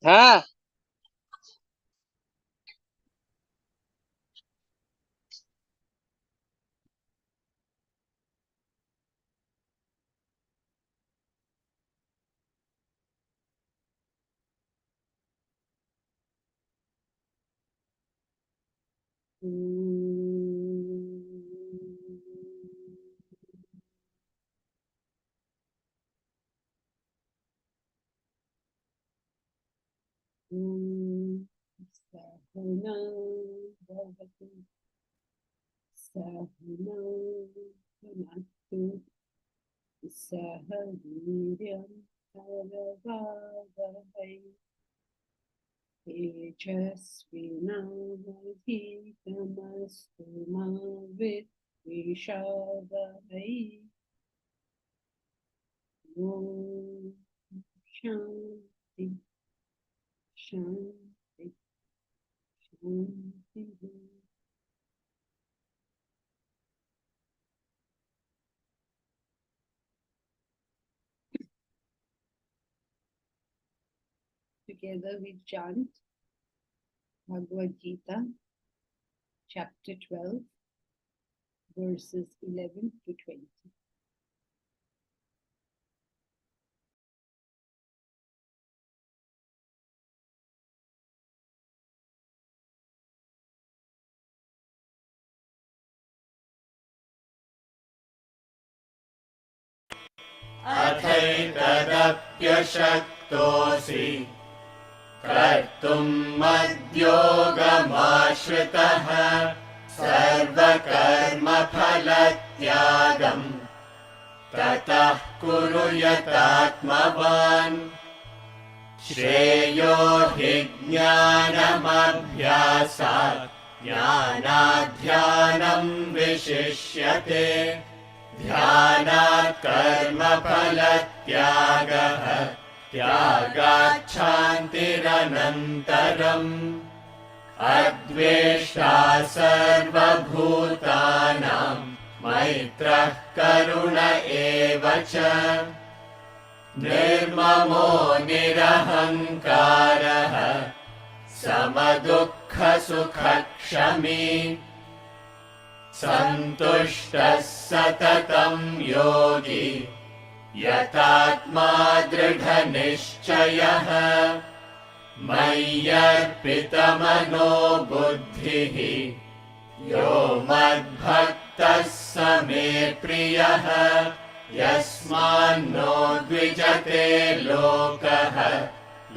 हाँ सहना भवतु सहनौ भुनक्तु सह वीर्यं करवावहै तेजस्विनावधीतमस्तु मा विद्विषावहै ॐ शान्ति शान्ति शान्तिः. Together we chant Bhagavad Gita, chapter 12, verses 11 to 20. अथैतदप्यशक्तोऽसि कर्तुं मद्योगमाश्रितः सर्वकर्मफलत्यागं ततः कुरु यतात्मवान् श्रेयो हि ज्ञानमभ्यासात् ज्ञानाध्यानं विशिष्यते ध्यानात् कर्मफलत्यागः त्यागात् शान्तिरनन्तरम् अद्वेष्टा सर्वभूतानां मैत्रः करुण एव च निर्ममो निरहङ्कारः समदुःखसुखक्षमी सन्तुष्टः सततं योगी यतात्मा दृढनिश्चयः मय्यर्पितमनो बुद्धिः यो मद्भक्तः स मे प्रियः यस्मान्नो द्विजते लोकः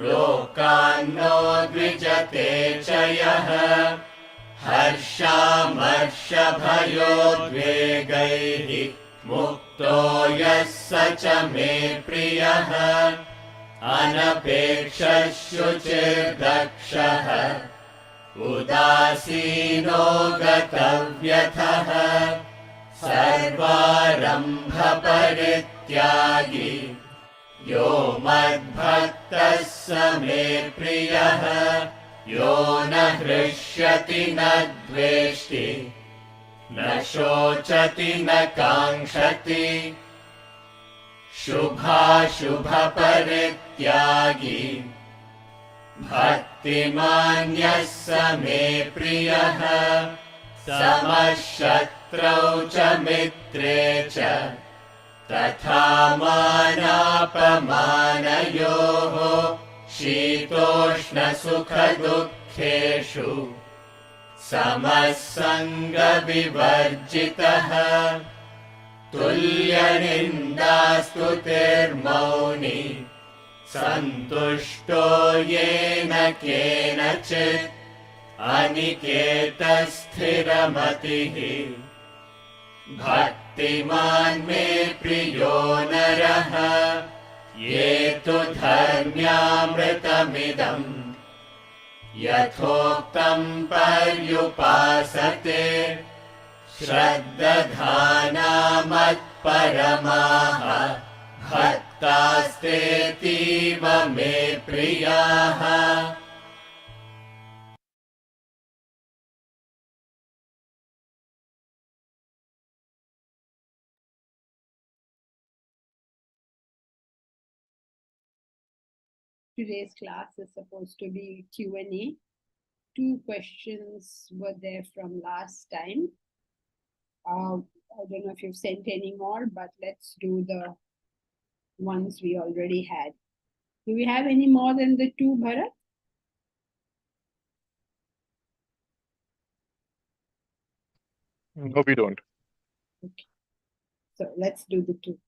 लोकान्नो द्विजते च यः हर्षामर्षभयोद्वेगैः मुक्तो यः स च मे प्रियः अनपेक्षः शुचिर्दक्षः उदासीनो गतव्यथः सर्वारम्भपरित्यागी यो मद्भक्तः स मे प्रियः यो न हृष्यति न द्वेष्टि न शोचति न काङ्क्षति शुभाशुभपरित्यागी भक्तिमान्यः स मे प्रियः समः शत्रौ च मित्रे च तथा मानापमानयोः शीतोष्णसुखदुःखेषु समः सङ्गविवर्जितः तुल्यनिन्दास्तुतिर्मौनी सन्तुष्टो येन केनचित् अनिकेतस्थिरमतिः भक्तिमान् मे प्रियो नरः ये तु धर्म्यामृतमिदम् यथोक्तं पर्युपासते श्रद्दधाना मत्परमाः भक्तास्तेतीव मे प्रियाः. Today's class is supposed to be Q&A. 2 questions were there from last time. I don't know if you've sent any more, but let's do the ones we already had. Do we have any more than the 2, Bharat? No, we don't. Okay. So let's do the 2.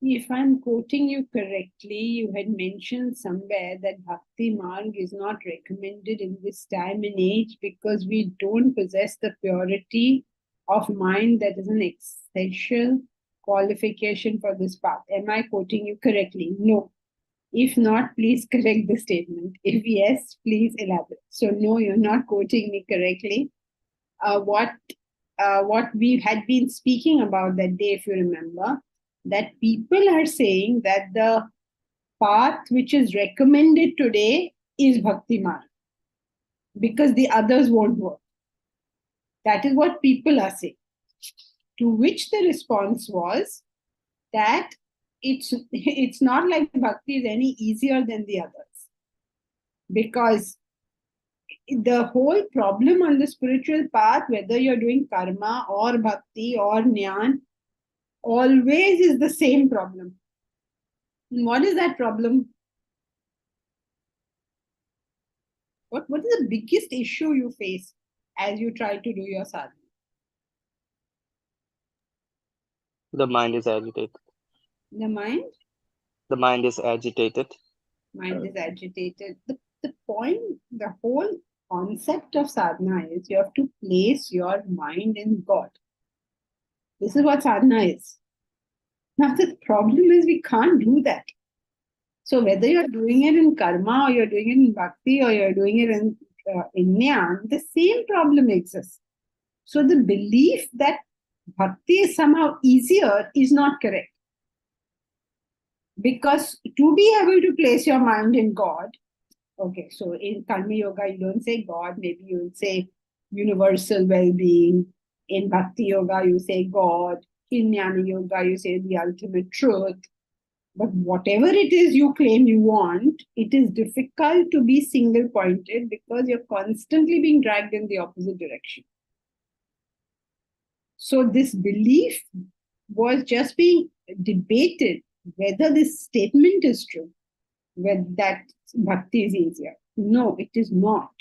If I'm quoting you correctly, you had mentioned somewhere that Bhakti Marg is not recommended in this time and age because we don't possess the purity of mind that is an essential qualification for this path. Am I quoting you correctly? No. If not, please correct the statement. If yes, please elaborate. So no, you're not quoting me correctly. What we had been speaking about that day, if you remember, that people are saying that the path which is recommended today is Bhakti Marg because the others won't work. That is what people are saying. To which the response was that it's not like Bhakti is any easier than the others. Because the whole problem on the spiritual path, whether you're doing karma or bhakti or jnana, always is the same problem. And what is that problem? What is the biggest issue you face as you try to do your sadhana? The mind is agitated. The mind? The mind is agitated. Mind is agitated. The point, the whole concept of sadhana is you have to place your mind in God. This is what sadhana is. Now the problem is we can't do that. So whether you're doing it in karma or you're doing it in bhakti or you're doing it in jnana, the same problem exists. So the belief that bhakti is somehow easier is not correct. Because to be able to place your mind in God, okay, so in karma yoga you don't say God, maybe you will say universal well-being. In bhakti yoga you say God. In jnana yoga you say the ultimate truth. But whatever it is you claim you want, it is difficult to be single-pointed because you're constantly being dragged in the opposite direction. So this belief was just being debated whether this statement is true, whether that bhakti is easier. No, it is not.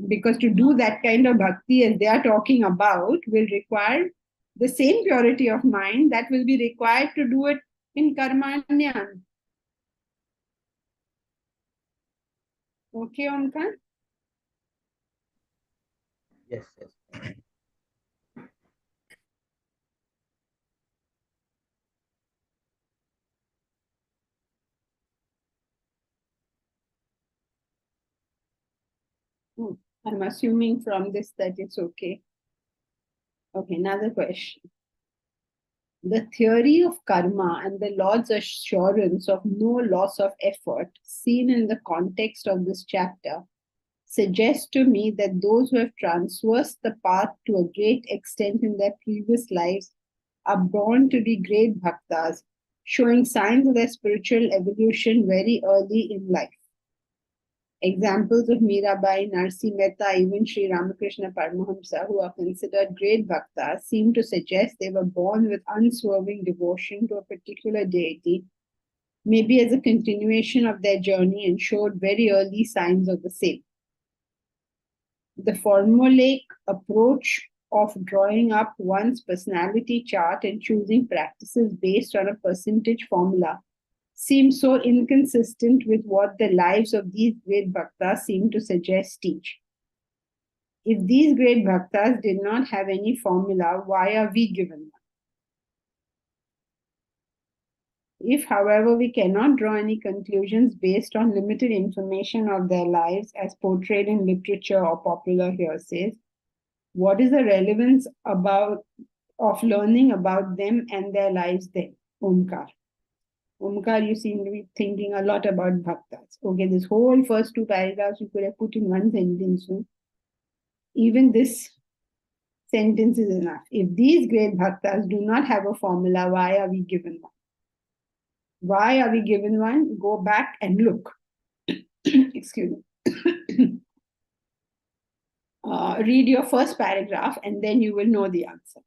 Because to do that kind of bhakti as they are talking about will require the same purity of mind that will be required to do it in karma and jnana. Okay, Omkar? Yes. I'm assuming from this that it's okay. Okay, another question. The theory of karma and the Lord's assurance of no loss of effort seen in the context of this chapter suggests to me that those who have traversed the path to a great extent in their previous lives are born to be great bhaktas, showing signs of their spiritual evolution very early in life. Examples of Mirabai, Narsi Mehta, even Sri Ramakrishna Paramahamsa, who are considered great bhaktas, seem to suggest they were born with unswerving devotion to a particular deity, maybe as a continuation of their journey, and showed very early signs of the same. The formulaic approach of drawing up one's personality chart and choosing practices based on a percentage formula seems so inconsistent with what the lives of these great bhaktas seem to suggest teach. If these great bhaktas did not have any formula, why are we given one? If, however, we cannot draw any conclusions based on limited information of their lives as portrayed in literature or popular hearsays, what is the relevance of learning about them and their lives then? Omkar. Omkar, you seem to be thinking a lot about bhaktas. Okay, this whole first two paragraphs you could have put in one sentence. No? Even this sentence is enough. If these great bhaktas do not have a formula, why are we given one? Why are we given one? Go back and look. Excuse me. Read your first paragraph and then you will know the answer.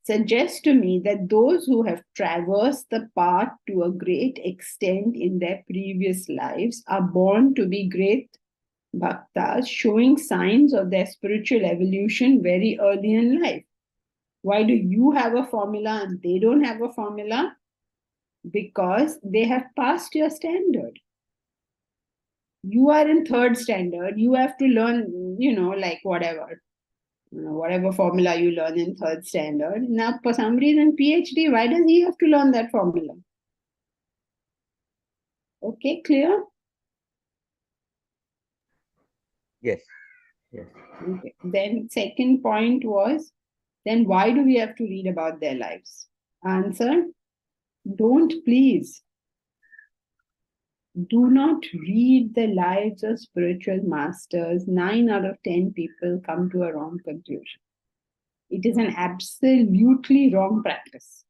Suggests to me that those who have traversed the path to a great extent in their previous lives are born to be great bhaktas, showing signs of their spiritual evolution very early in life. Why do you have a formula and they don't have a formula? Because they have passed your standard. You are in third standard. You have to learn, like whatever formula you learn in third standard. Now, for somebody in PhD, why does he have to learn that formula? Okay, clear? Yes. Yes. Okay. Then second point was, then why do we have to read about their lives? Answer, don't please. Do not read the lives of spiritual masters. 9 out of 10 people come to a wrong conclusion. It is an absolutely wrong practice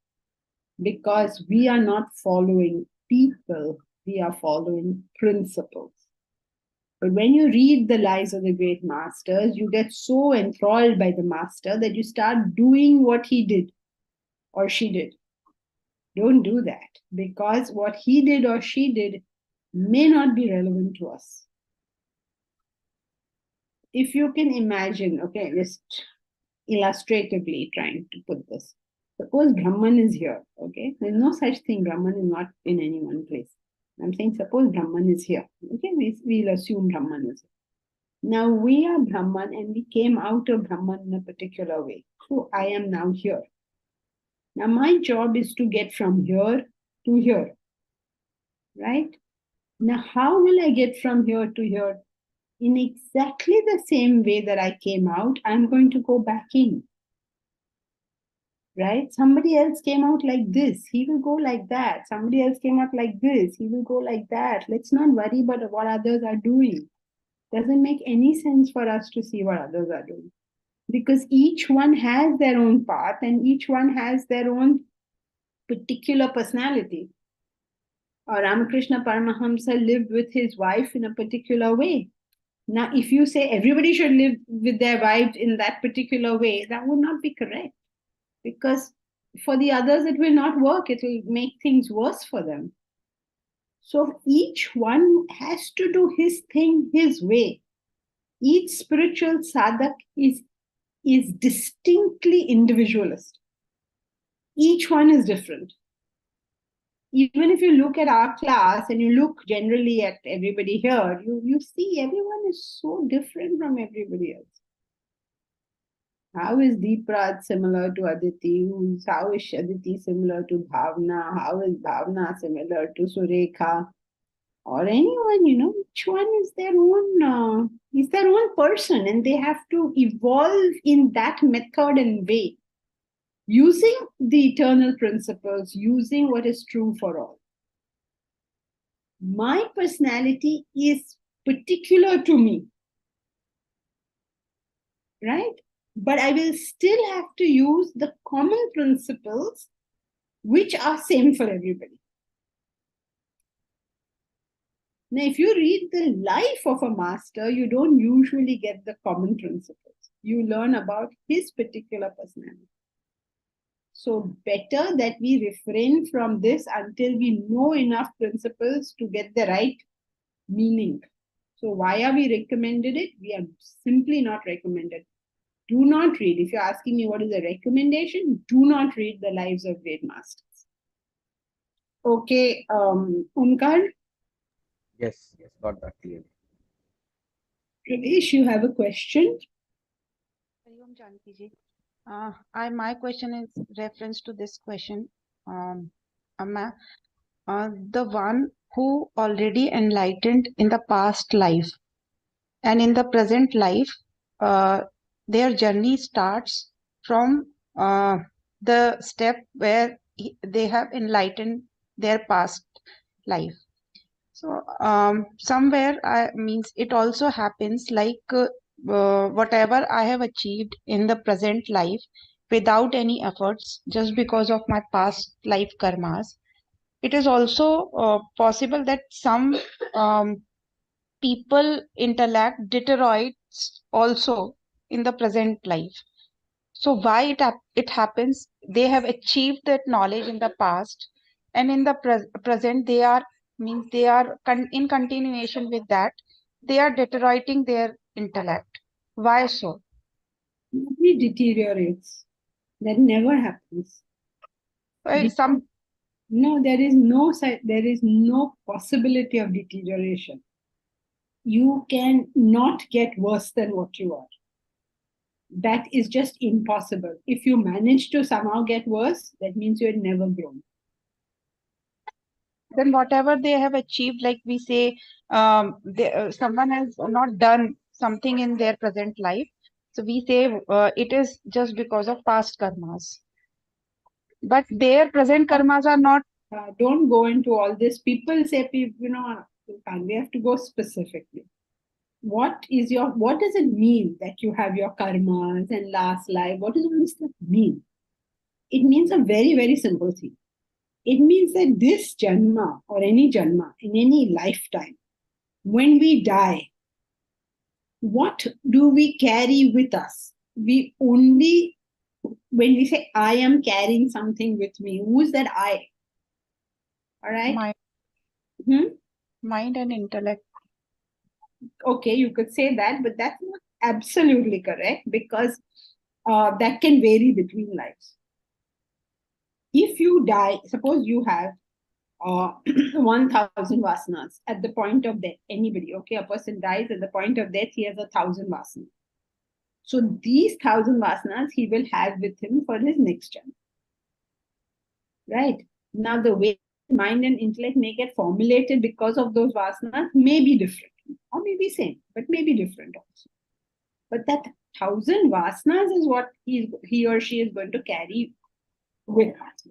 because we are not following people, we are following principles. But when you read the lives of the great masters, you get so enthralled by the master that you start doing what he did or she did. Don't do that because what he did or she did may not be relevant to us. If you can imagine, okay, just illustratively trying to put this. Suppose Brahman is here, okay? There's no such thing, Brahman is not in any one place. I'm saying suppose Brahman is here, okay? We'll assume Brahman is here. Now we are Brahman and we came out of Brahman in a particular way. So I am now here. Now my job is to get from here to here, right? Now how will I get from here to here? In exactly the same way that I came out, I'm going to go back in. Right? Somebody else came out like this, he will go like that. Somebody else came out like this, he will go like that. Let's not worry about what others are doing. Doesn't make any sense for us to see what others are doing. Because each one has their own path and each one has their own particular personality. Or Ramakrishna Paramahamsa lived with his wife in a particular way. Now, if you say everybody should live with their wives in that particular way, that would not be correct. Because for the others, it will not work. It will make things worse for them. So each one has to do his thing his way. Each spiritual sadhak is distinctly individualist. Each one is different. Even if you look at our class and you look generally at everybody here, you see everyone is so different from everybody else. How is Deepraj similar to Aditi? How is Aditi similar to Bhavna? How is Bhavna similar to Surekha? Or anyone, each one is their own person, and they have to evolve in that method and way, using the eternal principles, using what is true for all. My personality is particular to me, right? But I will still have to use the common principles which are same for everybody. Now, if you read the life of a master, you don't usually get the common principles. You learn about his particular personality. So better that we refrain from this until we know enough principles to get the right meaning. So why are we recommended it? We are simply not recommended. Do not read. If you're asking me what is a recommendation, do not read the lives of great masters. Okay, Onkar, Yes, yes, got that clearly. Pradesh, you have a question? Hariom Janki ji. My question is reference to this question. Amma, the one who already enlightened in the past life and in the present life, their journey starts from the step where they have enlightened their past life. So somewhere means it also happens like whatever I have achieved in the present life without any efforts, just because of my past life karmas. It is also possible that some people intellect deteriorates also in the present life. So why it happens? They have achieved that knowledge in the past, and in the present they are means they are in continuation with that. They are deteriorating their intellect. Why so? Nobody deteriorates. That never happens. Some No, there is no possibility of deterioration. You can not get worse than what you are. That is just impossible. If you manage to somehow get worse, that means you had never grown. then whatever they have achieved, like we say, someone has not done something in their present life, so we say it is just because of past karmas. But their present karmas are not. Don't go into all this. People say, we have to go specifically. What does it mean that you have your karmas and last life? What does all this stuff mean? It means a very, very simple thing. It means that this janma or any janma in any lifetime, when we die, what do we carry with us? We only, when we say, I am carrying something with me, who is that I? All right? Mind and intellect. Okay, you could say that, but that's not absolutely correct because that can vary between lives. If you die, suppose you have 1,000 vasanas at the point of death, anybody, okay, a person dies at the point of death, he has 1,000 vasanas. So these 1,000 vasanas he will have with him for his next jannah. Right? Now, the way mind and intellect may get formulated because of those vasanas may be different, or may be same, but may be different also. But that 1,000 vasanas is what he or she is going to carry with us.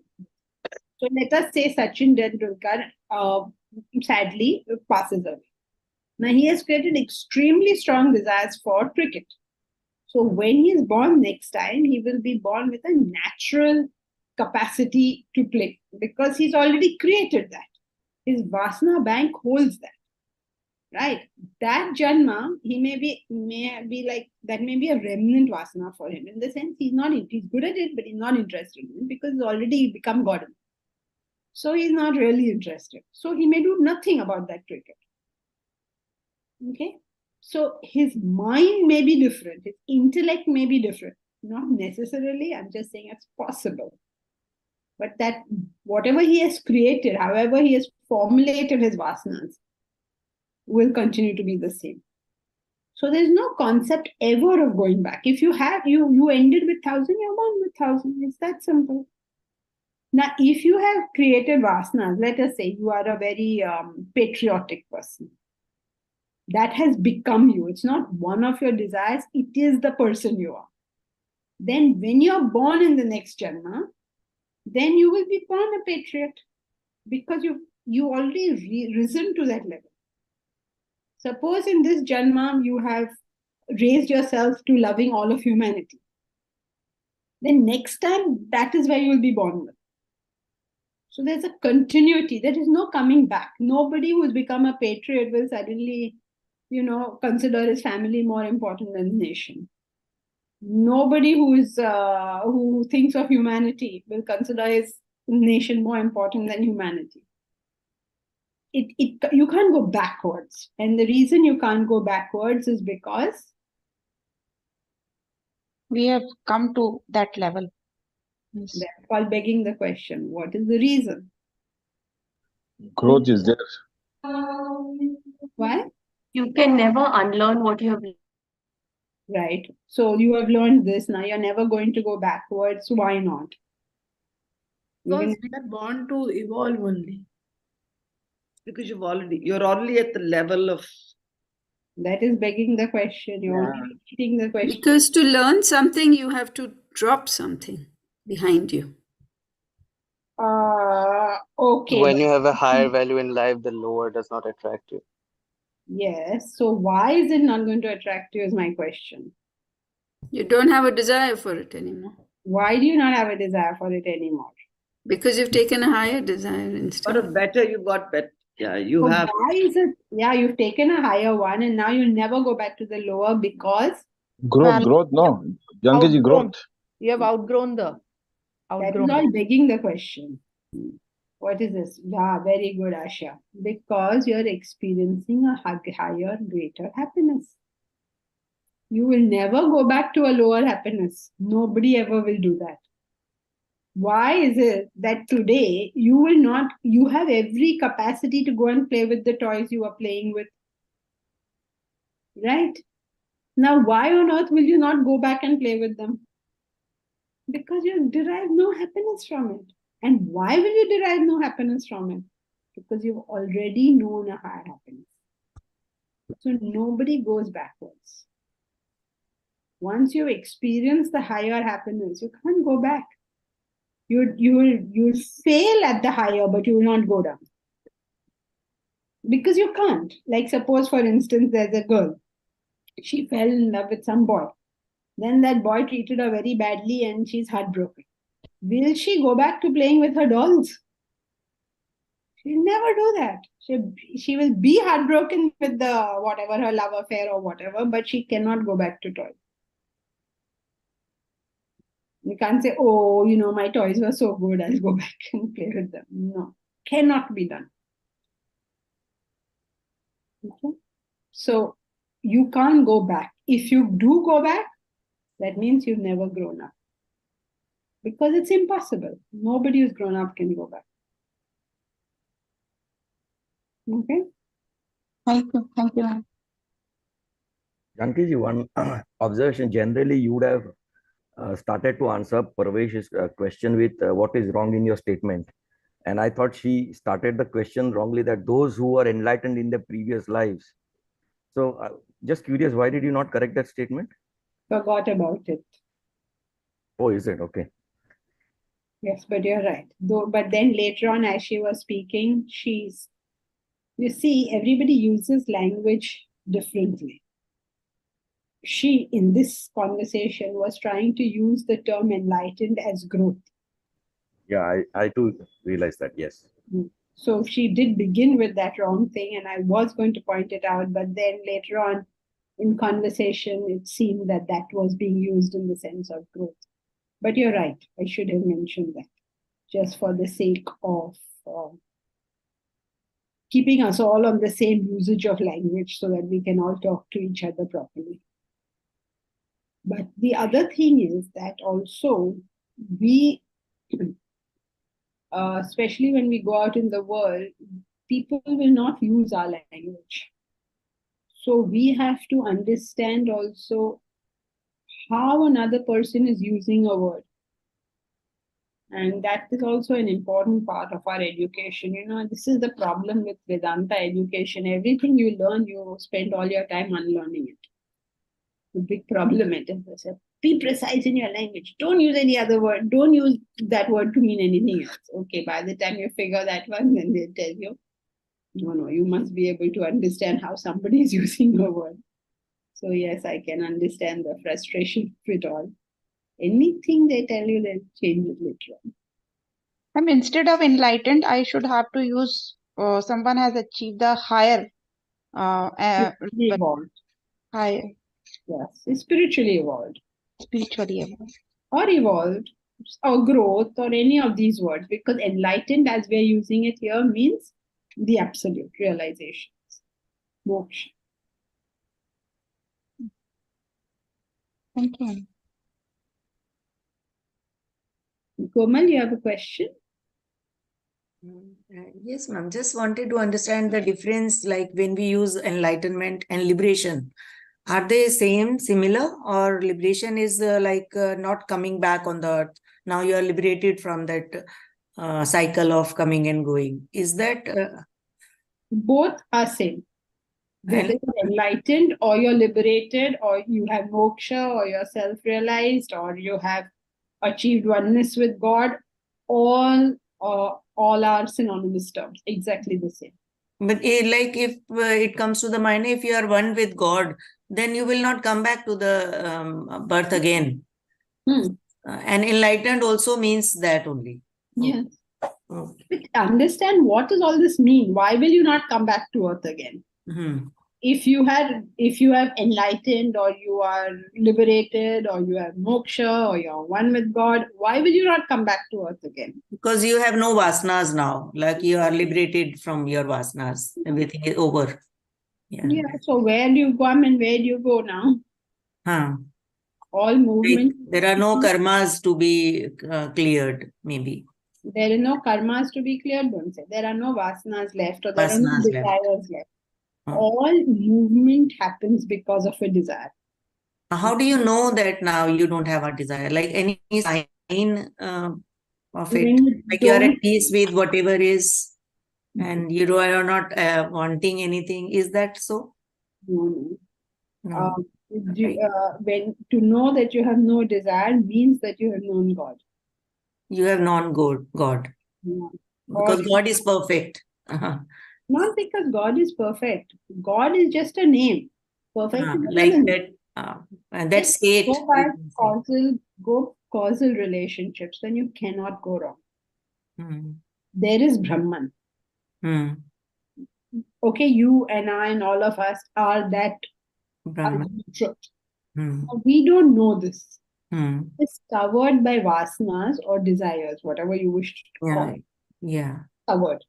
So let us say Sachin Tendulkar sadly passes away. Now he has created extremely strong desires for cricket. So when he is born next time, he will be born with a natural capacity to play because he's already created that. His vasana bank holds that. Right? That janma, he may be like, that may be a remnant vasana for him. In the sense, he's good at it, but he's not interested in it because he's already become God. So he's not really interested. So he may do nothing about that cricket. Okay? So his mind may be different, his intellect may be different. Not necessarily, I'm just saying it's possible. But that whatever he has created, however he has formulated his vasanas, will continue to be the same. So there's no concept ever of going back. If you ended with 1,000, you're born with 1,000. It's that simple. Now, if you have created vasanas, let us say you are a very patriotic person. That has become you. It's not one of your desires. It is the person you are. Then when you're born in the next janma, then you will be born a patriot because you already risen to that level. Suppose in this Janma you have raised yourself to loving all of humanity. Then next time, that is where you will be born with. So there's a continuity. There is no coming back. Nobody who's become a patriot will suddenly, consider his family more important than the nation. Nobody who thinks of humanity will consider his nation more important than humanity. You can't go backwards. And the reason you can't go backwards is because we have come to that level. Yes. that's called begging the question. What is the reason? Growth is there. Why? You can never unlearn what you have learned. Right. So you have learned this. Now you're never going to go backwards. Why not? Because we are born to evolve only. Because you're already at the level of. That is begging the question. You're only repeating the question. Because to learn something, you have to drop something behind you. Okay. When you have a higher value in life, the lower does not attract you. Yes. So why is it not going to attract you is my question. You don't have a desire for it anymore. Why do you not have a desire for it anymore? Because you've taken a higher desire instead. Got a better, you got better. Yeah, you So have. why is it? Yeah, you've taken a higher one and now you never go back to the lower because Growth, no. Janki ji, growth. You have outgrown the. that is all begging the question. What is this? Yeah, very good, Asha. Because you're experiencing a higher, greater happiness. You will never go back to a lower happiness. Nobody ever will do that. Why is it that today you have every capacity to go and play with the toys you are playing with? Right? Now, why on earth will you not go back and play with them? Because you derive no happiness from it. And why will you derive no happiness from it? Because you've already known a higher happiness. So nobody goes backwards. Once you've experienced the higher happiness, you can't go back. You'll fail at the higher, but you will not go down. Because you can't. Like suppose, for instance, there's a girl. She fell in love with some boy. Then that boy treated her very badly and she's heartbroken. Will she go back to playing with her dolls? She'll never do that. She will be heartbroken with the whatever her love affair or whatever, but she cannot go back to toys. You can't say, oh, my toys were so good, I'll go back and play with them. No, cannot be done. Okay? So you can't go back. If you do go back, that means you've never grown up. Because it's impossible. Nobody who's grown up can go back. Okay? Thank you. Thank you, ma'am. Janki ji, one observation. Generally, you would have started to answer Parvesh's question with what is wrong in your statement. And I thought she started the question wrongly, that those who were enlightened in their previous lives. So just curious, why did you not correct that statement? Forgot about it. Oh, is it? Okay. Yes, but you're right. But then later on, as she was speaking, you see, everybody uses language differently. She, in this conversation, was trying to use the term enlightened as growth. Yeah, I too realize that, yes. So she did begin with that wrong thing, and I was going to point it out, but then later on in conversation, it seemed that was being used in the sense of growth. But you're right, I should have mentioned that, just for the sake of keeping us all on the same usage of language so that we can all talk to each other properly. But the other thing is that also we, especially when we go out in the world, people will not use our language. So we have to understand also how another person is using a word. And that is also an important part of our education. This is the problem with Vedanta education. Everything you learn, you spend all your time unlearning it. The big problem it is. Be precise in your language. Don't use any other word. Don't use that word to mean anything else. Okay, by the time you figure that one, then they'll tell you, No, you must be able to understand how somebody is using a word. So yes, I can understand the frustration of it all. Anything they tell you, they'll change it later on. Instead of enlightened, I should have to use someone has achieved the higher, Spiritually evolved. higher, Yes, spiritually evolved. spiritually evolved. Or evolved, or growth, or any of these words, because enlightened, as we're using it here, means the absolute realizations. Moksha. Thank you. Komal, you have a question? Yes, ma'am. Just wanted to understand the difference, like when we use enlightenment and liberation. Are they same, similar, or liberation is not coming back on the earth? Now you are liberated from that cycle of coming and going. Is that Both are same. Whether and you're enlightened, or you're liberated, or you have moksha, or you're self-realized, or you have achieved oneness with God, all are synonymous terms, exactly the same. but like if it comes to the mind, if you are one with God, then you will not come back to the birth again. And enlightened also means that only. Yes. Okay. But understand, what does all this mean? Why will you not come back to earth again? If you have enlightened, or you are liberated, or you have moksha, or you're one with God, why will you not come back to earth again? Because you have no vasanas now, like you are liberated from your vasanas. Everything is over. Yeah. So where do you come and where do you go now? All movement. There are no karmas to be cleared, maybe. There are no karmas to be cleared, don't say. There are no vasanas left, or there are no Vasanas left. desires left. All movement happens because of a desire. How do you know that now you don't have a desire? Like any sign of it? Like you are at peace with whatever is, and you are not wanting anything. Is that so? No. Right. When to know that you have no desire means that you have known God. You have known God. Yeah. Because God is perfect. Not because God is perfect. God is just a name. Perfect is Like a name. that, and that state. Go by causal relationships, then you cannot go wrong. There is Brahman. Okay, you and I and all of us are that Brahman. truth. We don't know this. It's covered by vasanas or desires, whatever you wish to call it. Yeah. Covered.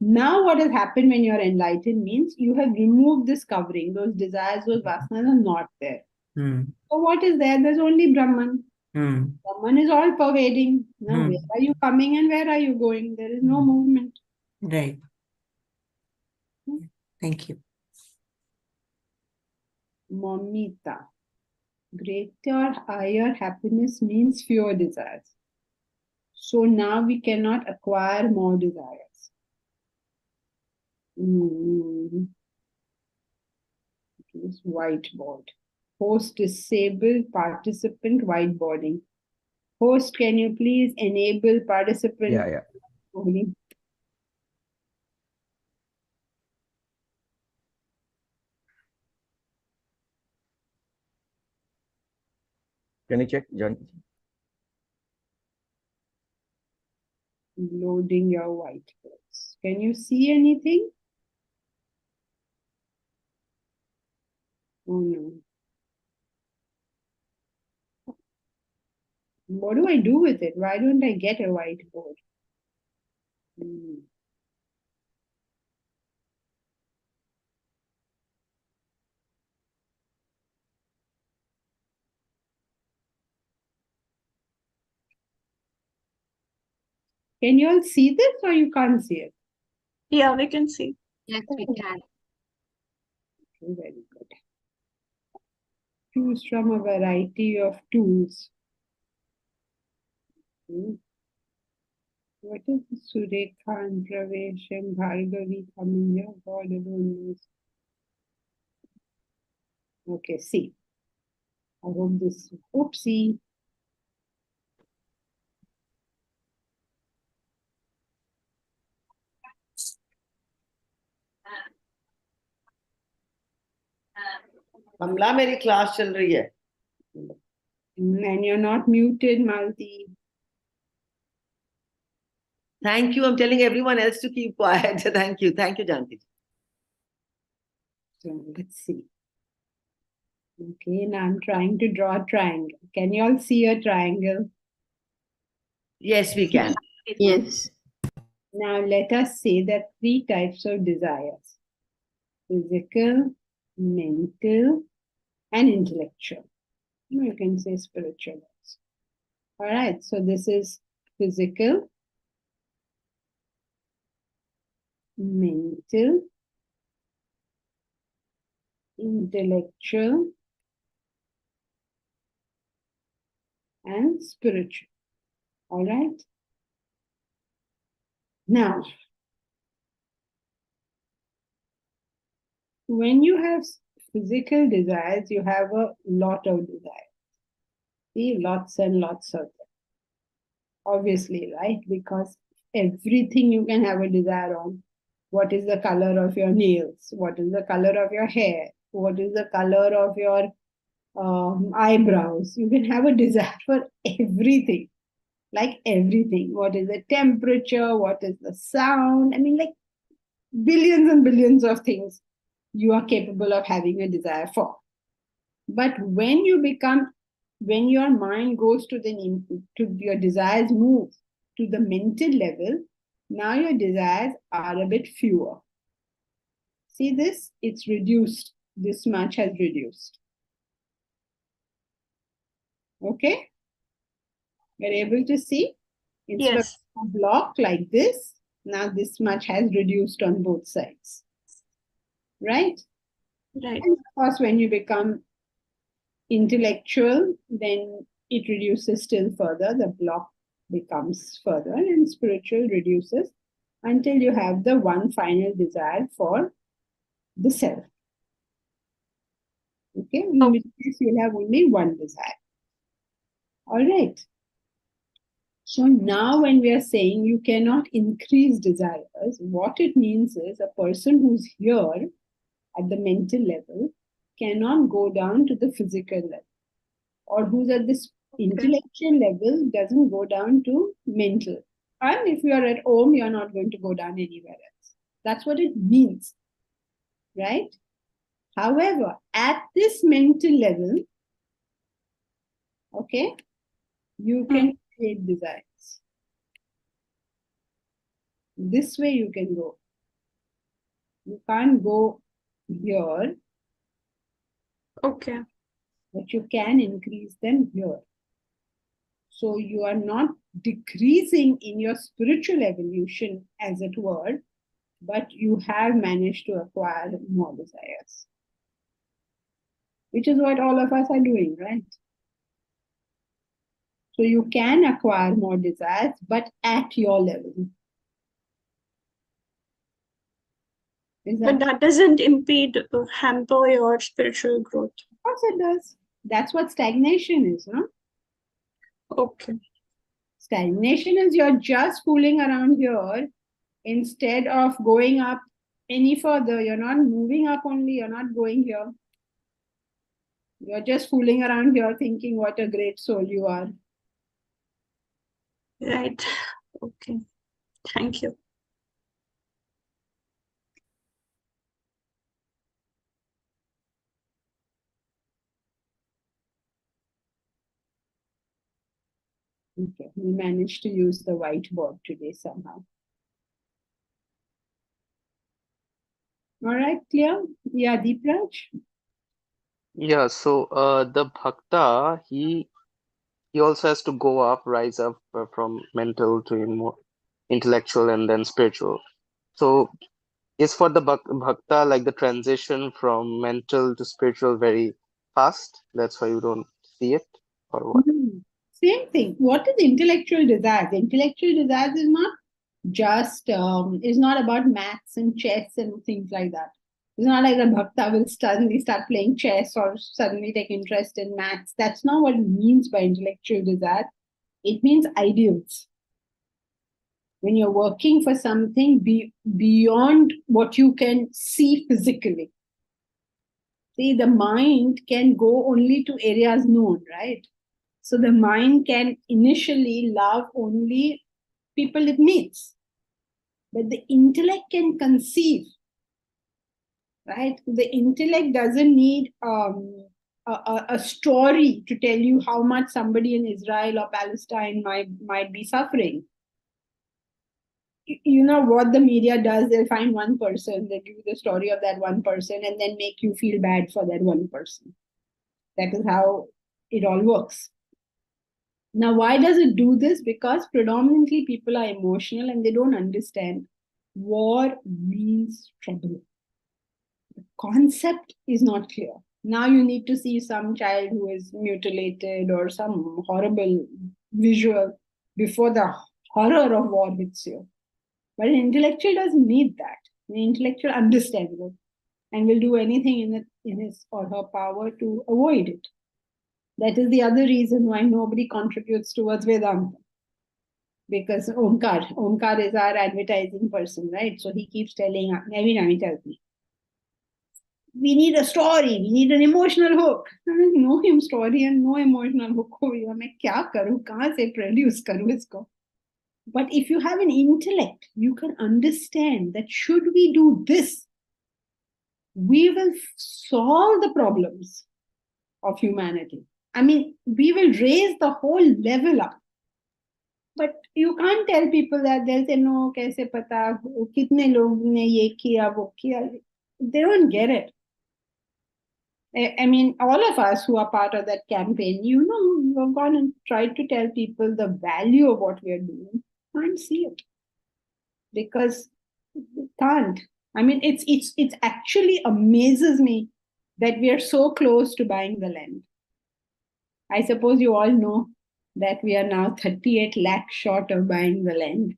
Now, what has happened when you're enlightened means you have removed this covering. Those desires, those vasanas are not there. So, what is there? There's only Brahman. Brahman is all pervading. Now, where are you coming and where are you going? There is no movement. Right. Thank you. Momita. Greater, higher happiness means fewer desires. So now we cannot acquire more desires. This whiteboard. Host disable, participant whiteboarding. Host, can you please enable participant? Yeah. Can you check, Janki? Loading your whiteboards. Can you see anything? Oh no. What do I do with it? Why don't I get a whiteboard? Can you all see this or you can't see it? Yeah, we can see. Yes, we can. Very good. Choose from a variety of tools. What is Surekha and Pravesh and Bhargavi coming here? God alone knows. Okay, see. I hope this. Oopsie. कमला मेरी class चल रही है. And you're not muted, Malti. Thank you. I'm telling everyone else to keep quiet. Thank you. Thank you, Janki. So let's see. Okay, now I'm trying to draw a triangle. Can you all see a triangle? Yes, we can. Yes. Now let us say that 3 types of desires: physical, mental, and intellectual. You can say spiritual also. All right, so this is physical, mental, intellectual, and spiritual. All right. Now, when you have physical desires, you have a lot of desires. See, lots and lots of them. Obviously, right? Because everything you can have a desire on. What is the color of your nails? What is the color of your hair? What is the color of your eyebrows? You can have a desire for everything. Like everything. What is the temperature? What is the sound? I mean, like billions and billions of things you are capable of having a desire for. But when your mind goes to your desires move to the mental level, now your desires are a bit fewer. See this? It's reduced. This much has reduced. Okay? You're able to see? Instead Yes. of a block like this, now this much has reduced on both sides. Right? Right. And of course, when you become intellectual, then it reduces still further. The block becomes further, and spiritual reduces until you have the one final desire for the self. Okay? In which case, you'll have only one desire. All right. So now when we are saying you cannot increase desires, what it means is a person who's here at the mental level cannot go down to the physical level, or who's at this intellectual level doesn't go down to mental. And if you are at home, you're not going to go down anywhere else. That's what it means, right? However, at this mental level, okay, you can create desires. This way you can go. You can't go here. Okay. But you can increase them here. So you are not decreasing in your spiritual evolution, as it were, but you have managed to acquire more desires. Which is what all of us are doing, right? So you can acquire more desires, but at your level. But that doesn't impede, hamper your spiritual growth. Of course it does. That's what stagnation is, no? Okay. Stagnation is you're just fooling around here instead of going up any further. You're not moving up only, you're not going here. You're just fooling around here thinking what a great soul you are. Right. Okay. Thank you. Okay, we managed to use the whiteboard today somehow. All right, clear? Yeah, Deepraj? Yeah, so the bhakta, he also has to go up, rise up from mental to more intellectual and then spiritual. So is for the bhakta like the transition from mental to spiritual very fast? That's why you don't see it, or what? Same thing. What is intellectual desires? Intellectual desires is not just is not about maths and chess and things like that. It's not like a bhakta will suddenly start playing chess or suddenly take interest in maths. That's not what it means by intellectual desire. It means ideals. When you're working for something beyond what you can see physically. See, the mind can go only to areas known, right? So the mind can initially love only people it meets. But the intellect can conceive, right? The intellect doesn't need a story to tell you how much somebody in Israel or Palestine might be suffering. You know what the media does? They'll find one person, they give you the story of that one person, and then make you feel bad for that one person. That is how it all works. Now, why does it do this? Because predominantly people are emotional and they don't understand war means trouble. The concept is not clear. Now you need to see some child who is mutilated or some horrible visual before the horror of war hits you. But an intellectual doesn't need that. An intellectual understands it and will do anything in his or her power to avoid it. That is the other reason why nobody contributes towards Vedanta. Because Omkar is our advertising person, right? So he keeps telling, every time he tells me, we need a story, we need an emotional hook. No story and no emotional hook. मैं क्या करूँ, कहाँ से produce करूँ इसको? But if you have an intellect, you can understand that should we do this, we will solve the problems of humanity. I mean, we will raise the whole level up. But you can't tell people that. They'll say, no, kaise pata, kitne log ne ye kiya, wo kiya. They don't get it. I mean, all of us who are part of that campaign, we've gone and tried to tell people the value of what we are doing. Can't see it. Because we can't. I mean, it's actually amazes me that we are so close to buying the land. I suppose you all know that we are now 38 lakhs short of buying the land.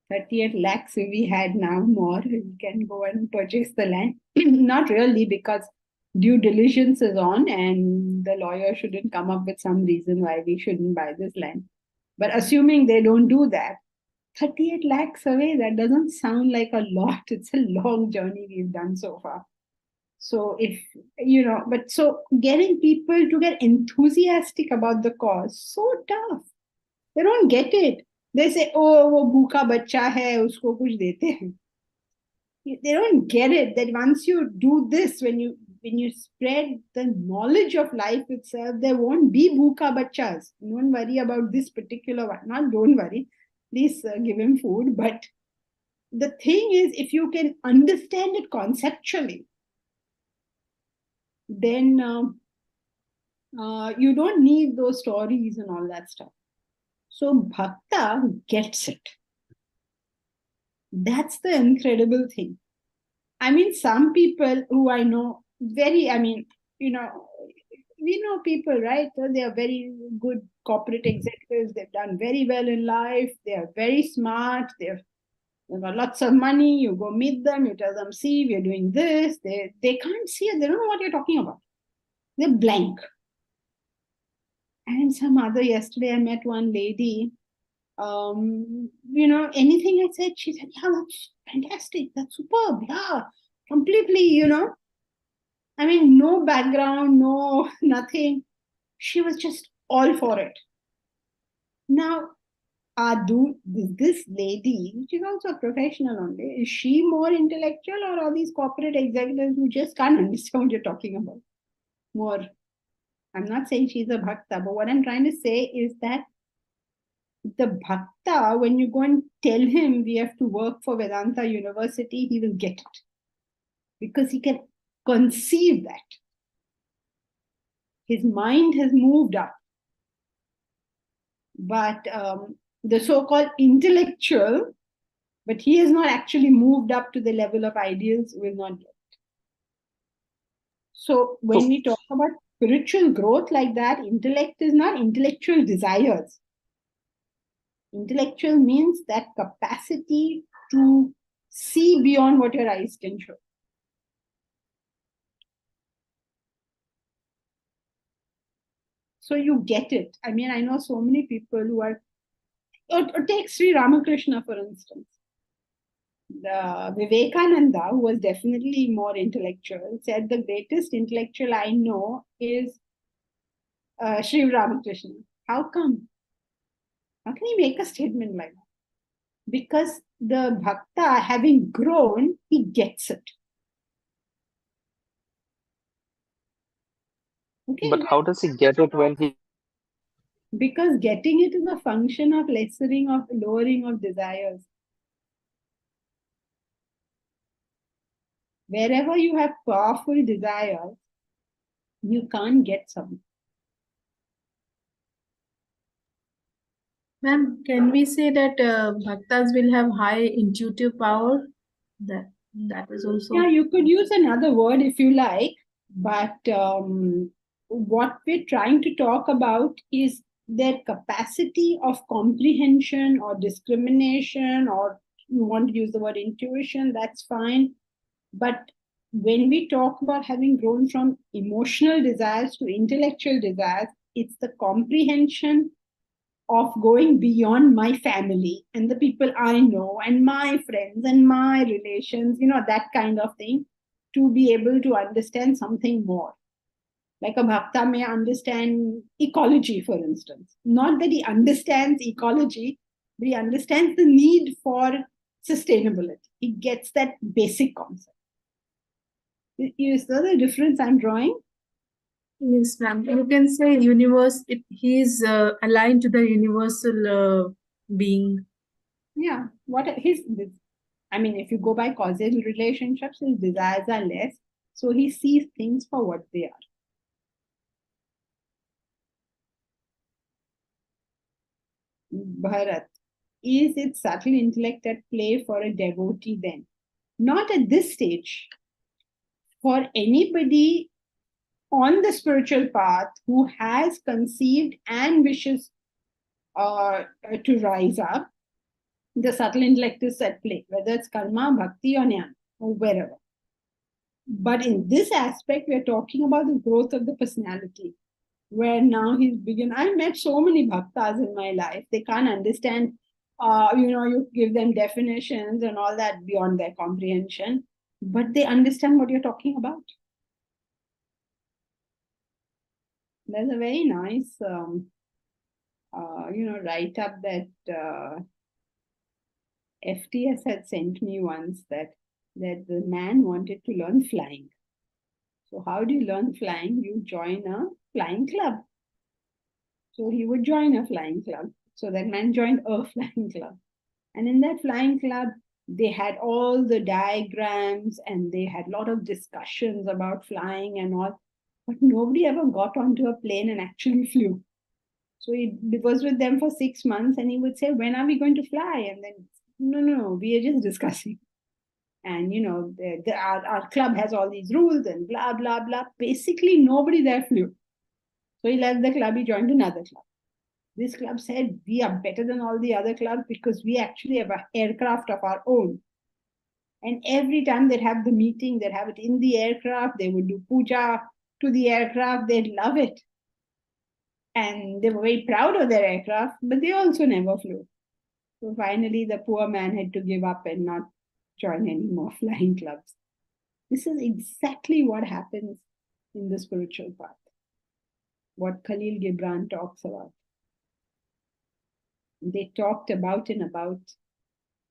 38 lakhs if we had now more, we can go and purchase the land. Not really, because due diligence is on and the lawyer shouldn't come up with some reason why we shouldn't buy this land. But assuming they don't do that, 38 lakhs away, that doesn't sound like a lot. It's a long journey we've done so far. So so getting people to get enthusiastic about the cause, so tough. They don't get it. They say, oh, wo bhooka bachcha hai, usko kuch dete hain. They don't get it that once you do this, when you spread the knowledge of life itself, there won't be bhooka bachchas. Don't worry about this particular one. Not don't worry. Please give him food. But the thing is, if you can understand it conceptually, then you don't need those stories and all that stuff. So Bhakta gets it. That's the incredible thing. I mean, some people who I know we know people, right? They are very good corporate executives. They've done very well in life. They are very smart. They've got lots of money. You go meet them. You tell them, see, we're doing this. They can't see it. They don't know what you're talking about. They're blank. And yesterday I met one lady, anything I said, she said, yeah, that's fantastic. That's superb. Yeah, completely, I mean, no background, no, nothing. She was just all for it. Now, this lady, which is also a professional only, is she more intellectual, or are these corporate executives who just can't understand what you're talking about? More. I'm not saying she's a bhakta, but what I'm trying to say is that the bhakta, when you go and tell him we have to work for Vedanta University, he will get it. Because he can conceive that. His mind has moved up. But the so-called intellectual, but he has not actually moved up to the level of ideals, will not get it. So when we talk about spiritual growth like that, intellect is not intellectual desires. Intellectual means that capacity to see beyond what your eyes can show. So you get it. I mean, I know so many people who are, or take Sri Ramakrishna, for instance. the Vivekananda, who was definitely more intellectual, said the greatest intellectual I know is Sri Ramakrishna. How come? How can he make a statement like that? Because the bhakta, having grown, he gets it. Okay. But how does he get it when he? Because getting it is a function of lowering of desires. Wherever you have powerful desires, you can't get something. Ma'am, can we say that bhaktas will have high intuitive power? That is also. Yeah, you could use another word if you like, but what we're trying to talk about is their capacity of comprehension or discrimination, or you want to use the word intuition, that's fine. But when we talk about having grown from emotional desires to intellectual desires, it's the comprehension of going beyond my family and the people I know and my friends and my relations, that kind of thing, to be able to understand something more. Like a bhakta may understand ecology, for instance. Not that he understands ecology, but he understands the need for sustainability. He gets that basic concept. Is that the difference I'm drawing? Yes, ma'am. You can say he is aligned to the universal being. Yeah. If you go by causal relationships, his desires are less. So he sees things for what they are. Bharat, is it subtle intellect at play for a devotee then? Not at this stage. For anybody on the spiritual path who has conceived and wishes to rise up, the subtle intellect is at play, whether it's karma, bhakti, or jnana, or wherever. But in this aspect, we're talking about the growth of the personality, where now he's begin. I've met so many bhaktas in my life. They can't understand, you give them definitions and all that beyond their comprehension, but they understand what you're talking about. There's a very nice, write-up that FTS had sent me once, that the man wanted to learn flying. So how do you learn flying? You join a flying club. So he would join a flying club. So that man joined a flying club. And in that flying club, they had all the diagrams and they had a lot of discussions about flying and all. But nobody ever got onto a plane and actually flew. So he was with them for 6 months and he would say, when are we going to fly? And then, no, we are just discussing. And, our club has all these rules and blah, blah, blah. Basically, nobody there flew. So he left the club, he joined another club. This club said, we are better than all the other clubs because we actually have an aircraft of our own. And every time they'd have the meeting, they'd have it in the aircraft, they would do puja to the aircraft, they'd love it. And they were very proud of their aircraft, but they also never flew. So finally, the poor man had to give up and not join any more flying clubs. This is exactly what happens in the spiritual path, what Khalil Gibran talks about. They talked about and about.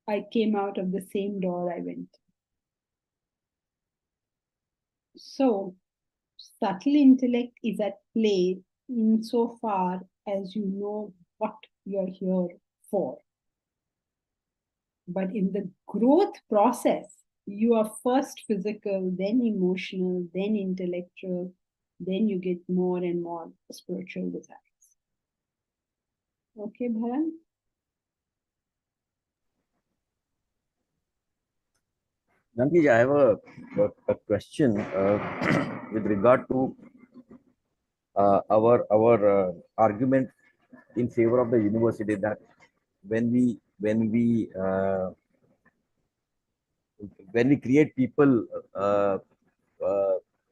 I came out of the same door I went. So, subtle intellect is at play insofar as you know what you're here for. But in the growth process, you are first physical, then emotional, then intellectual, then you get more and more spiritual desires. Okay, Bharan? Janki, I have a question with regard to our argument in favor of the university, that when we create people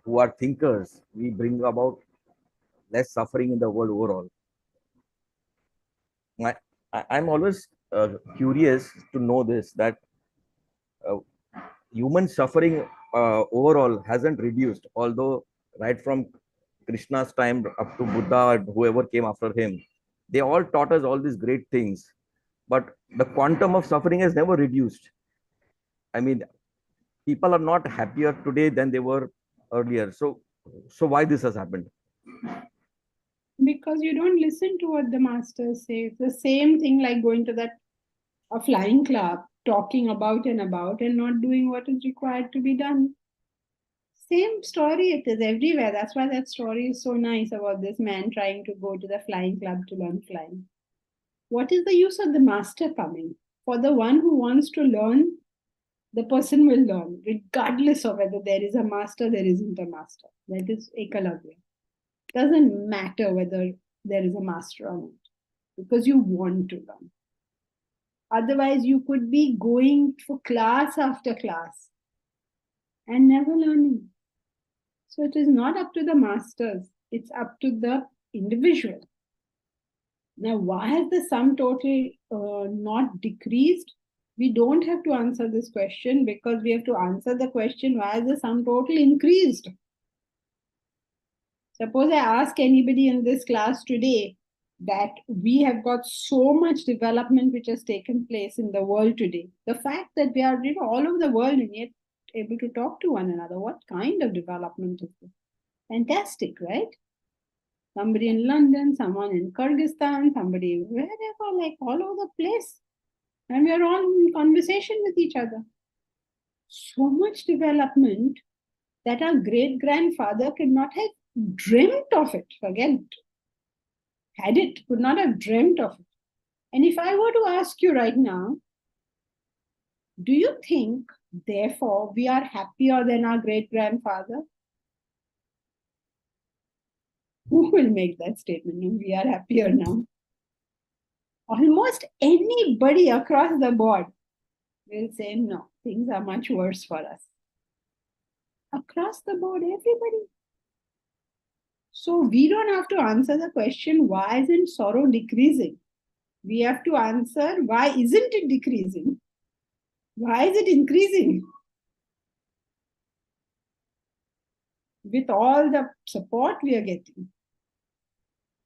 who are thinkers, we bring about less suffering in the world overall. I'm always curious to know this, that human suffering overall hasn't reduced, although right from Krishna's time up to Buddha and whoever came after him, they all taught us all these great things. But the quantum of suffering has never reduced. I mean, people are not happier today than they were earlier. So why this has happened? Because you don't listen to what the masters say. It's the same thing like going to a flying club, talking about and not doing what is required to be done. Same story it is everywhere. That's why that story is so nice about this man trying to go to the flying club to learn flying. What is the use of the master coming? For the one who wants to learn, the person will learn, regardless of whether there is a master, there isn't a master. That is Ekalavya. Doesn't matter whether there is a master or not, because you want to learn. Otherwise, you could be going for class after class and never learning. So it is not up to the masters, it's up to the individual. Now, why has the sum total not decreased? We don't have to answer this question, because we have to answer the question, why has the sum total increased? Suppose I ask anybody in this class today that we have got so much development which has taken place in the world today. The fact that we are all over the world and yet able to talk to one another, what kind of development is this? Fantastic, right? Somebody in London, someone in Kyrgyzstan, somebody wherever, like all over the place. And we are all in conversation with each other. So much development that our great-grandfather could not have dreamt of it. Forget had it, could not have dreamt of it. And if I were to ask you right now, do you think, therefore, we are happier than our great-grandfather? Who will make that statement? We are happier now. Almost anybody across the board will say, no, things are much worse for us. Across the board, everybody. So we don't have to answer the question, why isn't sorrow decreasing? We have to answer, why isn't it decreasing? Why is it increasing? With all the support we are getting.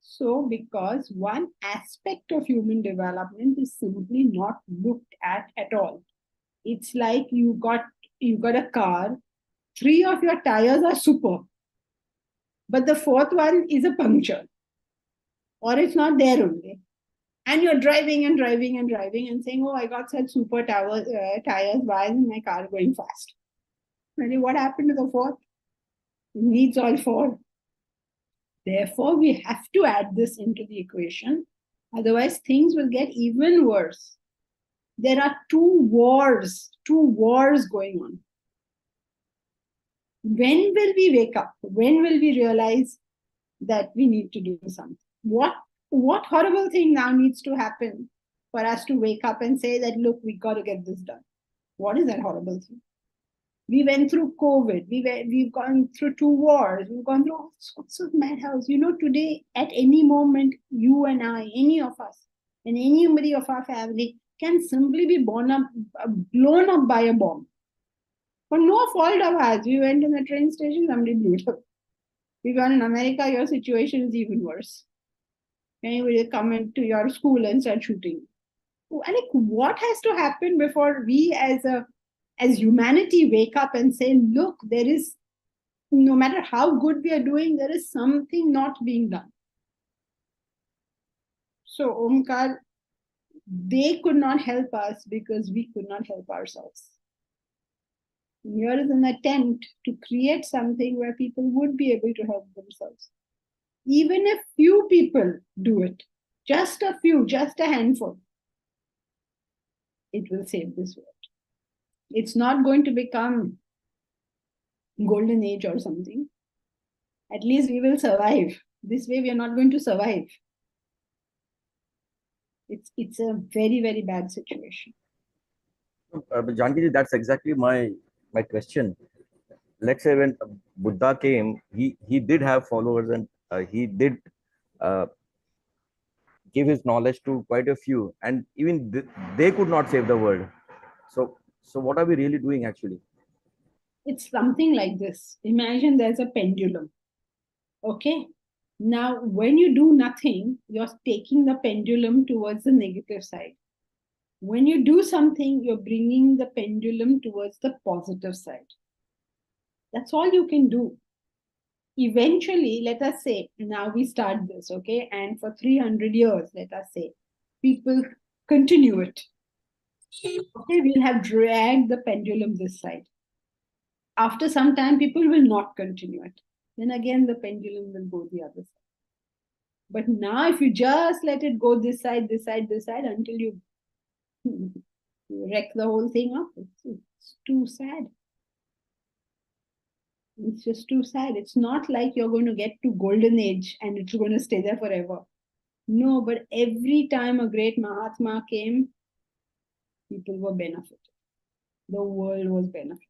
So, because one aspect of human development is simply not looked at all. It's like you got a car, 3 of your tires are super, but the 4th one is a puncture, or it's not there only. And you're driving and saying, oh, I got such super tires, why isn't my car going fast? Really, what happened to the 4th? It needs all 4. Therefore, we have to add this into the equation. Otherwise, things will get even worse. There are two wars going on. When will we wake up? When will we realize that we need to do something? What horrible thing now needs to happen for us to wake up and say that, look, we got to get this done? What is that horrible thing? We went through COVID. We've gone through 2 wars. We've gone through all sorts of madhouse. Today, at any moment, you and I, any of us, and anybody of our family can simply be blown up by a bomb. For no fault of ours. We went in the train station, somebody blew it up. We gone in America, your situation is even worse. Anybody come into your school and start shooting. Like, what has to happen before we as humanity wake up and say, look, there is, no matter how good we are doing, there is something not being done. So Omkar, they could not help us because we could not help ourselves. Here is an attempt to create something where people would be able to help themselves. Even if few people do it, just a few, just a handful, it will save this world. It's not going to become golden age or something. At least we will survive. This way we are not going to survive. It's a very, very bad situation. Janki, that's exactly my question. Let's say when Buddha came, he did have followers, and he did give his knowledge to quite a few, and even they could not save the world. So So what are we really doing actually? It's something like this. Imagine there's a pendulum. Okay. Now, when you do nothing, you're taking the pendulum towards the negative side. When you do something, you're bringing the pendulum towards the positive side. That's all you can do. Eventually, let us say, now we start this, okay? And for 300 years, let us say, people continue it. Okay, we'll have dragged the pendulum this side. After some time, people will not continue it. Then again, the pendulum will go the other side. But now, if you just let it go this side, this side, this side, until you wreck the whole thing up, it's too sad. It's just too sad. It's not like you're going to get to golden age and it's going to stay there forever. No, but every time a great Mahatma came, people were benefited. The world was benefited.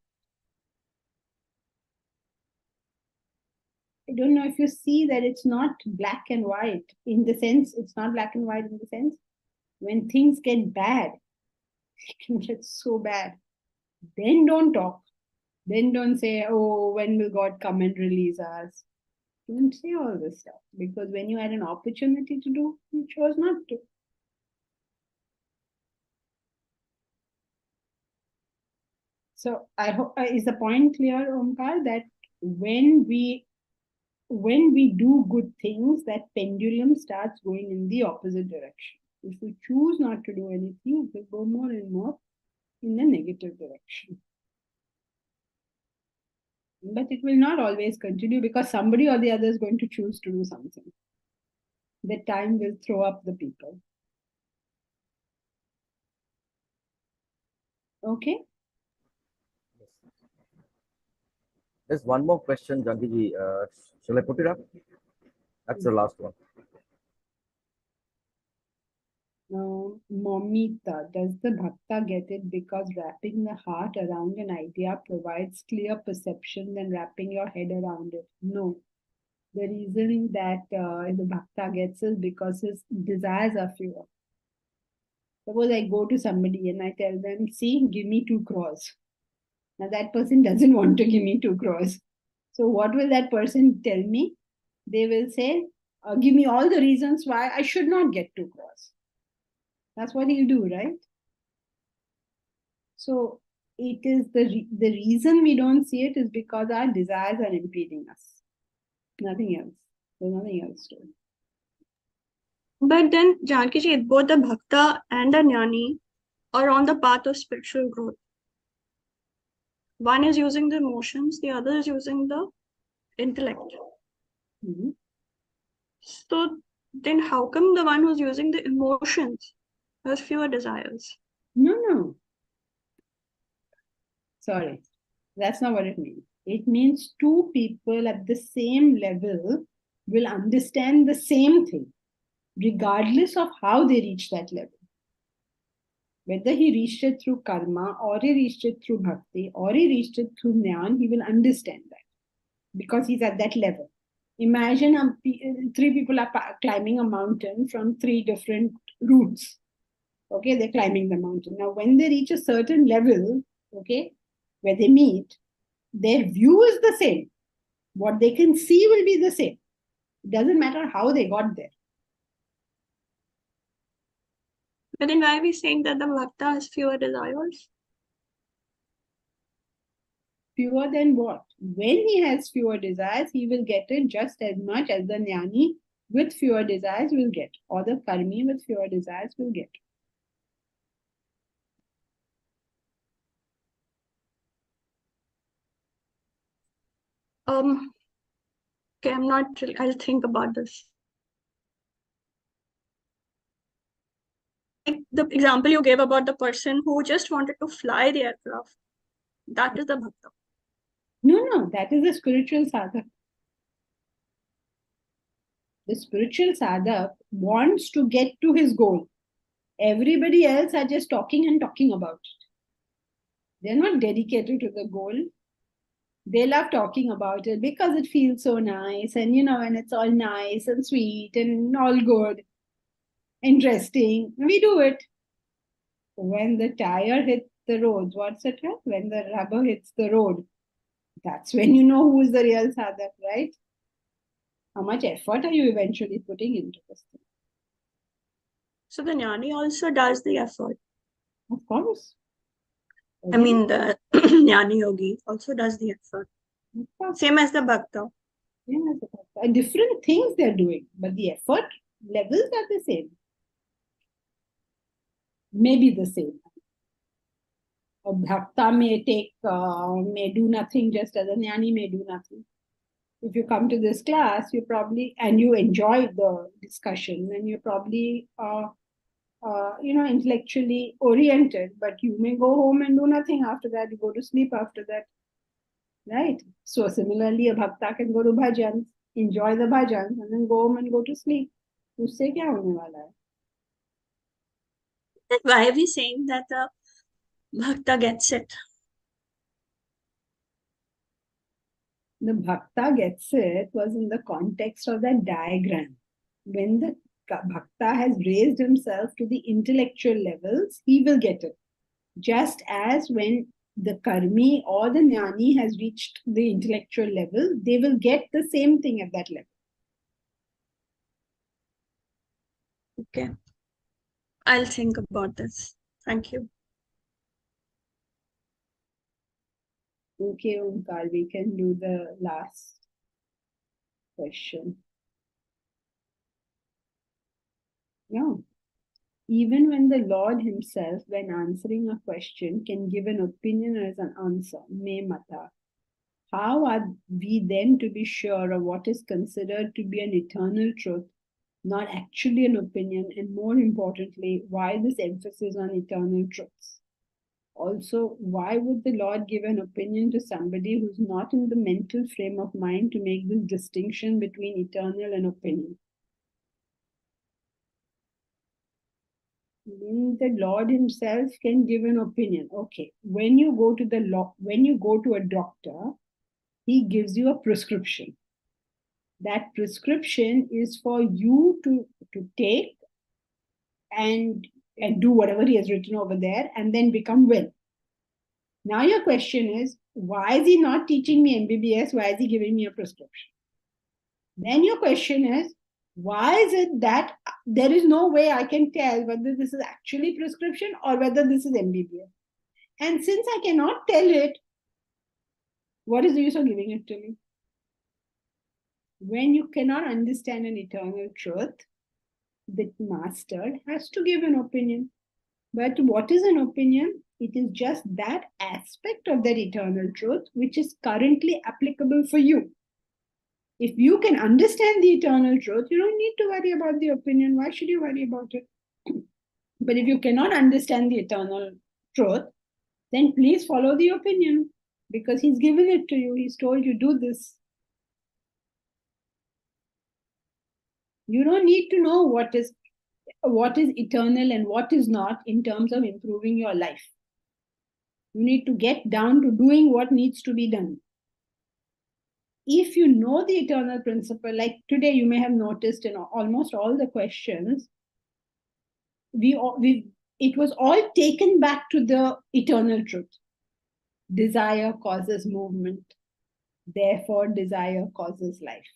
I don't know if you see that it's not black and white in the sense, it's not black and white in the sense, when things get bad, it can get so bad. Then don't talk. Then don't say, oh, when will God come and release us? Don't say all this stuff, because when you had an opportunity to do, you chose not to. So I hope, is the point clear, Omkar, that when we do good things, that pendulum starts going in the opposite direction. If we choose not to do anything, it will go more and more in the negative direction. But it will not always continue, because somebody or the other is going to choose to do something. The time will throw up the people. Okay? There's one more question, Janki ji. Shall I put it up? That's the last one. Momita, does the bhakta get it because wrapping the heart around an idea provides clear perception than wrapping your head around it? No. The reason that the bhakta gets is because his desires are fewer. Suppose I go to somebody and I tell them, see, give me 2 crores. Now that person doesn't want to give me 2 crores. So what will that person tell me? They will say, give me all the reasons why I should not get 2 crores. That's what he'll do, right? So it is the reason we don't see it is because our desires are impeding us. Nothing else. There's nothing else to it. But then, Janki ji, both the bhakta and the jnani are on the path of spiritual growth. One is using the emotions, the other is using the intellect. Mm-hmm. So then how come the one who's using the emotions has fewer desires? No. Sorry, that's not what it means. It means 2 people at the same level will understand the same thing, regardless of how they reach that level. Whether he reached it through karma, or he reached it through bhakti, or he reached it through jnana, he will understand that, because he's at that level. Imagine 3 people are climbing a mountain from 3 different routes. Okay, they're climbing the mountain. Now, when they reach a certain level, okay, where they meet, their view is the same. What they can see will be the same. It doesn't matter how they got there. But then why are we saying that the bhakta has fewer desires? Fewer than what? When he has fewer desires, he will get it just as much as the jnani with fewer desires will get, or the karmi with fewer desires will get. Okay, I'm not really, I'll think about this. Like the example you gave about the person who just wanted to fly the aircraft, that is the bhakta. No, that is the spiritual sadhak. The spiritual sadhak wants to get to his goal. Everybody else are just talking and talking about it. They're not dedicated to the goal. They love talking about it because it feels so nice, and and it's all nice and sweet and all good, interesting. We do it. When the tire hits the roads. What's it called? When the rubber hits the road, that's when you know who is the real sadhak, right? How much effort are you eventually putting into this thing? So the jnani also does the effort. Of course. I mean, the jnani yogi also does the effort. Of course. Same as the bhakta. Same as the bhakta. Different things they're doing, but the effort levels are the same. Maybe the same. A bhakta may do nothing just as a jnani may do nothing. If you come to this class, you probably, and you enjoy the discussion, and you're probably, intellectually oriented, but you may go home and do nothing after that. You go to sleep after that, right? So similarly, a bhakta can go to bhajans, enjoy the bhajans, and then go home and go to sleep. उससे क्या होने वाला है? Why are we saying that the bhakta gets it? The bhakta gets it was in the context of that diagram. When the bhakta has raised himself to the intellectual levels, he will get it. Just as when the karmi or the jnani has reached the intellectual level, they will get the same thing at that level. Okay. I'll think about this. Thank you. Okay, Omkar, we can do the last question. Yeah. Even when the Lord himself, when answering a question, can give an opinion as an answer, me mata, how are we then to be sure of what is considered to be an eternal truth, not actually an opinion, and more importantly, why this emphasis on eternal truths? Also, why would the Lord give an opinion to somebody who's not in the mental frame of mind to make this distinction between eternal and opinion? When the Lord himself can give an opinion. Okay, when you go to a doctor, he gives you a prescription. That prescription is for you to take and do whatever he has written over there and then become well. Now your question is, why is he not teaching me MBBS? Why is he giving me a prescription? Then your question is, why is it that there is no way I can tell whether this is actually prescription or whether this is MBBS? And since I cannot tell it, what is the use of giving it to me? When you cannot understand an eternal truth, the master has to give an opinion. But what is an opinion? It is just that aspect of that eternal truth which is currently applicable for you. If you can understand the eternal truth, you don't need to worry about the opinion. Why should you worry about it? But if you cannot understand the eternal truth, then please follow the opinion, because he's given it to you. He's told you, do this. You don't need to know what is eternal and what is not in terms of improving your life. You need to get down to doing what needs to be done. If you know the eternal principle, like today you may have noticed in almost all the questions, it was all taken back to the eternal truth. Desire causes movement. Therefore, desire causes life.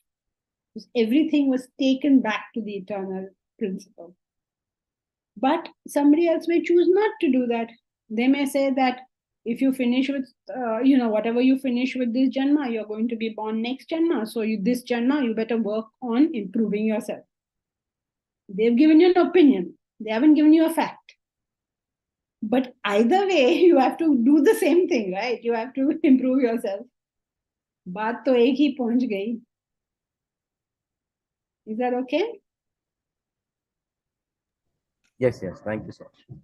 Everything was taken back to the eternal principle. But somebody else may choose not to do that. They may say that if you finish with, whatever you finish with this janma, you're going to be born next janma. So this janma, you better work on improving yourself. They've given you an opinion. They haven't given you a fact. But either way, you have to do the same thing, right? You have to improve yourself. बात तो एक ही पहुंच गई. Is that okay? Yes, thank you so much.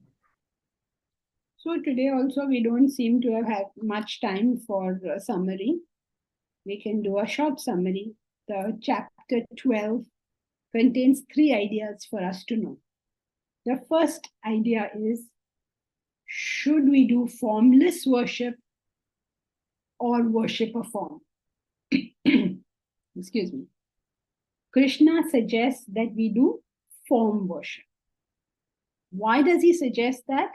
So today also we don't seem to have had much time for summary. We can do a short summary. The chapter 12 contains 3 ideas for us to know. The first idea is, should we do formless worship or worship a form? Excuse me. Krishna suggests that we do form worship. Why does he suggest that?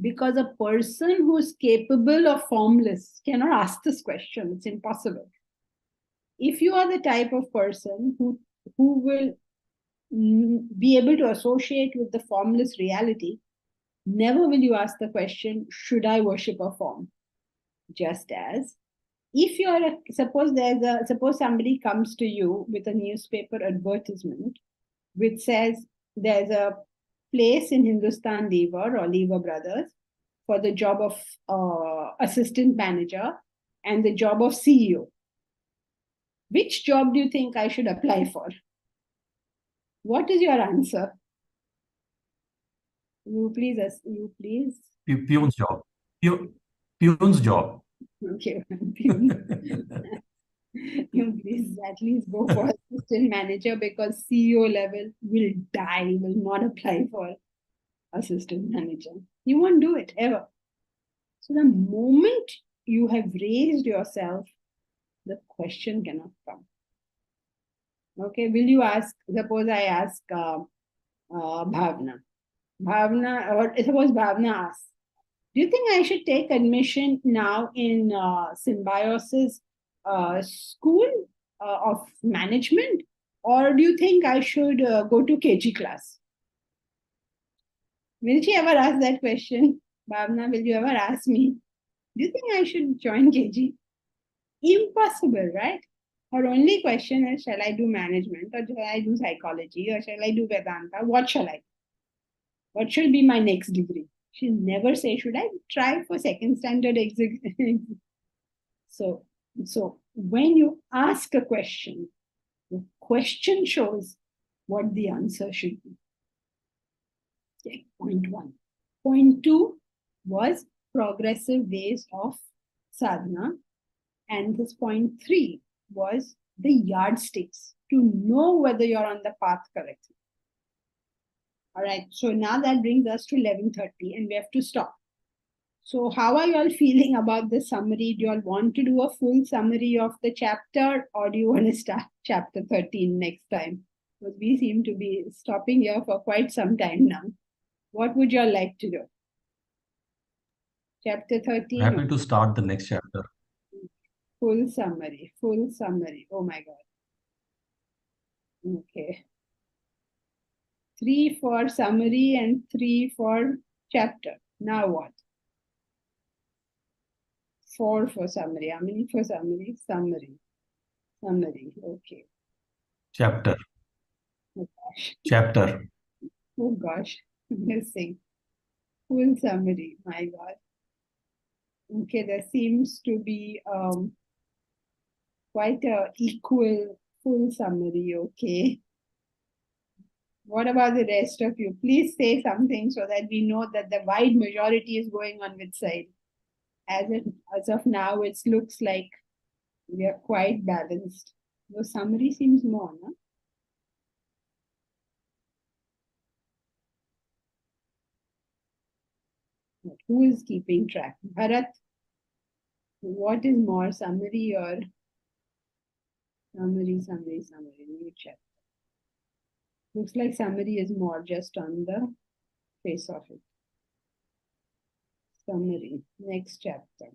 Because a person who's capable of formless cannot ask this question. It's impossible. If you are the type of person who will be able to associate with the formless reality, never will you ask the question, should I worship a form? Just as if you are suppose somebody comes to you with a newspaper advertisement which says there's a place in Hindustan Lever or Lever Brothers for the job of assistant manager and the job of CEO. Which job do you think I should apply for? What is your answer? You please. Peon's job. Peon's job. Okay. You please at least go for assistant manager, because CEO level will die, will not apply for assistant manager. You won't do it ever. So the moment you have raised yourself, the question cannot come. Okay, will you ask, suppose I ask Bhavna, or suppose Bhavna asks, do you think I should take admission now in Symbiosis school of management, or do you think I should go to KG class? Will she ever ask that question? Bhavna, will you ever ask me, do you think I should join KG? Impossible, right? Her only question is, shall I do management, or shall I do psychology, or shall I do Vedanta? What shall I do? What should be my next degree? She'll never say, should I try for second standard exam? So when you ask a question, the question shows what the answer should be. Okay, point 1. Point 2 was progressive ways of sadhana. And this point 3 was the yardsticks to know whether you're on the path correctly. All right, so now that brings us to 11:30 and we have to stop. So how are you all feeling about the summary? Do you all want to do a full summary of the chapter, or do you want to start chapter 13 next time? Because we seem to be stopping here for quite some time now. What would you all like to do? Chapter 13? Happy to start the next chapter. Full summary. Oh my God. Okay. 3 for summary and 3 for chapter. Now what? 4 for summary. How many for summary? Summary. Okay. Chapter. Oh gosh. Chapter. Oh gosh. Missing. Full summary. My God. Okay, there seems to be quite a equal full summary. Okay. What about the rest of you? Please say something so that we know that the wide majority is going on which side. As of now, it looks like we are quite balanced. The summary seems more, no? But who is keeping track? Bharat, what is more, summary or summary? New chapter. Looks like summary is more, just on the face of it. Summary, next chapter.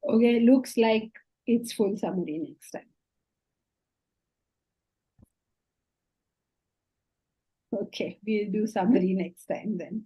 Okay, looks like it's full summary next time. Okay, we'll do summary next time then.